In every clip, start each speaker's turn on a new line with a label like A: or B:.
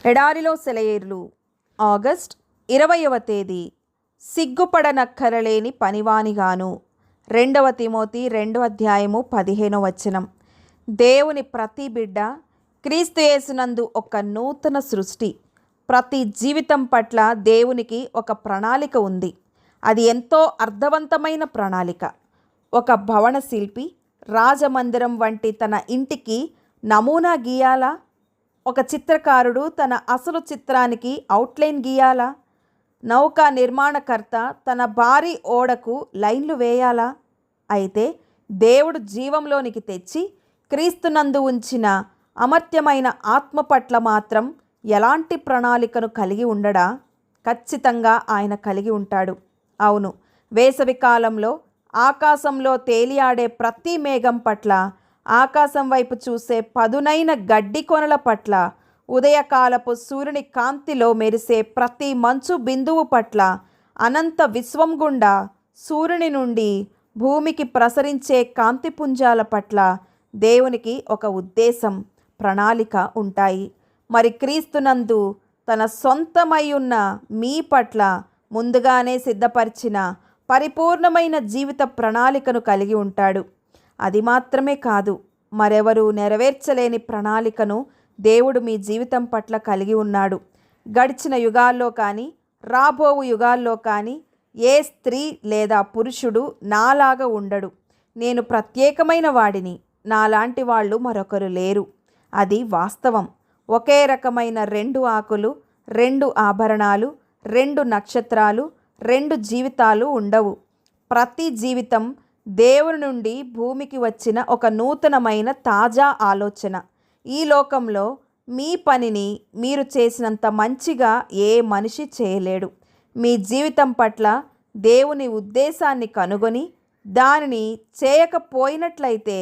A: ఎడారిలో సెలయేర్లు ఆగస్ట్ 20వ తేదీ. సిగ్గుపడనక్కరలేని పనివానిగాను. 2 తిమోతి 2వ అధ్యాయము 15వ వచనం. దేవుని ప్రతి బిడ్డ క్రీస్తు యేసునందు ఒక నూతన సృష్టి. ప్రతి జీవితం పట్ల దేవునికి ఒక ప్రణాళిక ఉంది. అది ఎంతో అర్థవంతమైన ప్రణాళిక. ఒక భవన శిల్పి రాజమందిరం వంటి తన ఇంటికి నమూనా గీయాలా? ఒక చిత్రకారుడు తన అసలు చిత్రానికి అవుట్లైన్ గీయాలా? నౌకా నిర్మాణకర్త తన భారీ ఓడకు లైన్లు వేయాలా? అయితే దేవుడు జీవంలోనికి తెచ్చి క్రీస్తునందు ఉంచిన అమర్త్యమైన ఆత్మ పట్ల మాత్రం ఎలాంటి ప్రణాళికను కలిగి ఉండడా? ఖచ్చితంగా ఆయన కలిగి ఉంటాడు. అవును, వేసవి కాలంలో ఆకాశంలో తేలియాడే ప్రతి మేఘం పట్ల, ఆకాశం వైపు చూసే పదునైన గడ్డి కొనల పట్ల, ఉదయకాలపు సూర్యుని కాంతిలో మెరిసే ప్రతి మంచు బిందువు పట్ల, అనంత విశ్వం గుండా సూర్యుని నుండి భూమికి ప్రసరించే కాంతిపుంజాల పట్ల దేవునికి ఒక ఉద్దేశం, ప్రణాళిక ఉంటాయి. మరి క్రీస్తునందు తన సొంతమై ఉన్న మీ పట్ల ముందుగానే సిద్ధపరిచిన పరిపూర్ణమైన జీవిత ప్రణాళికను కలిగి ఉంటాడు. అది మాత్రమే కాదు, మరెవరూ నెరవేర్చలేని ప్రణాళికను దేవుడు మీ జీవితం పట్ల కలిగి ఉన్నాడు. గడిచిన యుగాల్లో కానీ రాబోవు యుగాల్లో కానీ ఏ స్త్రీ లేదా పురుషుడు నాలాగా ఉండడు. నేను ప్రత్యేకమైన వాడిని, నాలాంటి వాళ్ళు మరొకరు లేరు. అది వాస్తవం. ఒకే రకమైన 2 ఆకులు, 2 ఆభరణాలు, 2 నక్షత్రాలు, 2 జీవితాలు ఉండవు. ప్రతి జీవితం దేవుని నుండి భూమికి వచ్చిన ఒక నూతనమైన తాజా ఆలోచన. ఈ లోకంలో మీ పనిని మీరు చేసినంత మంచిగా ఏ మనిషి చేయలేడు. మీ జీవితం పట్ల దేవుని ఉద్దేశాన్ని కనుగొని దానిని చేయకపోయినట్లయితే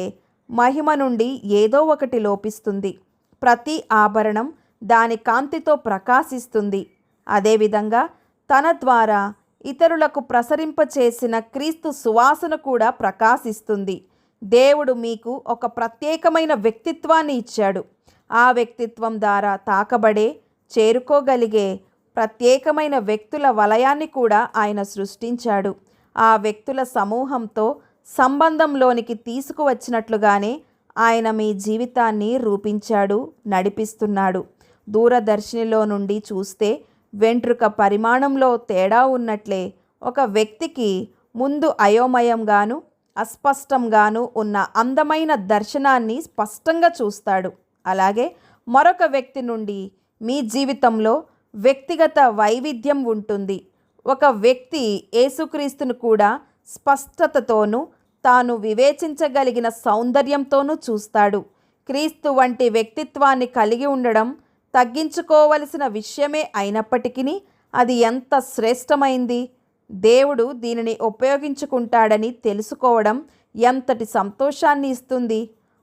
A: మహిమ నుండి ఏదో ఒకటి లోపిస్తుంది. ప్రతి ఆభరణం దాని కాంతితో ప్రకాశిస్తుంది. అదేవిధంగా తన ద్వారా ఇతరులకు ప్రసరింపచేసిన క్రీస్తు సువాసన కూడా ప్రకాశిస్తుంది. దేవుడు మీకు ఒక ప్రత్యేకమైన వ్యక్తిత్వాన్ని ఇచ్చాడు. ఆ వ్యక్తిత్వం ద్వారా తాకబడే, చేరుకోగలిగే ప్రత్యేకమైన వ్యక్తుల వలయాన్ని కూడా ఆయన సృష్టించాడు. ఆ వ్యక్తుల సమూహంతో సంబంధంలోనికి తీసుకువచ్చినట్లుగానే ఆయన మీ జీవితాన్ని రూపించాడు, నడిపిస్తున్నాడు. దూరదర్శినిలో నుండి చూస్తే వెంట్రుక పరిమాణంలో తేడా ఉన్నట్లే ఒక వ్యక్తికి ముందు అయోమయంగాను అస్పష్టంగాను ఉన్న అందమైన దర్శనాన్ని స్పష్టంగా చూస్తాడు. అలాగే మరొక వ్యక్తి నుండి మీ జీవితంలో వ్యక్తిగత వైవిధ్యం ఉంటుంది. ఒక వ్యక్తి యేసుక్రీస్తును కూడా స్పష్టతతోనూ తాను వివేచించగలిగిన సౌందర్యంతోనూ చూస్తాడు. క్రీస్తు వంటి వ్యక్తిత్వాన్ని కలిగి ఉండడం తగ్గించుకోవలసిన విషయమే అయినప్పటికీ అది ఎంత శ్రేష్టమైంది. దేవుడు దీనిని ఉపయోగించుకుంటాడని తెలుసుకోవడం ఎంతటి సంతోషాన్ని ఇస్తుంది.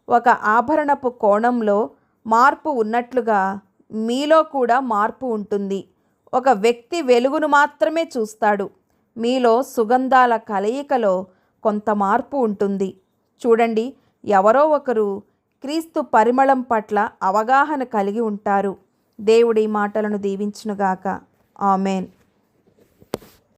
A: ఒక ఆభరణపు కోణంలో మార్పు ఉన్నట్లుగా మీలో కూడా మార్పు ఉంటుంది. ఒక వ్యక్తి వెలుగును మాత్రమే చూస్తాడు. మీలో సుగంధాల కలయికలో కొంత మార్పు ఉంటుంది. చూడండి, ఎవరో ఒకరు క్రీస్తు పరిమళం పట్ల అవగాహన కలిగి ఉంటారు. దేవుడి మాటలను దీవించునుగాక. ఆమెన్.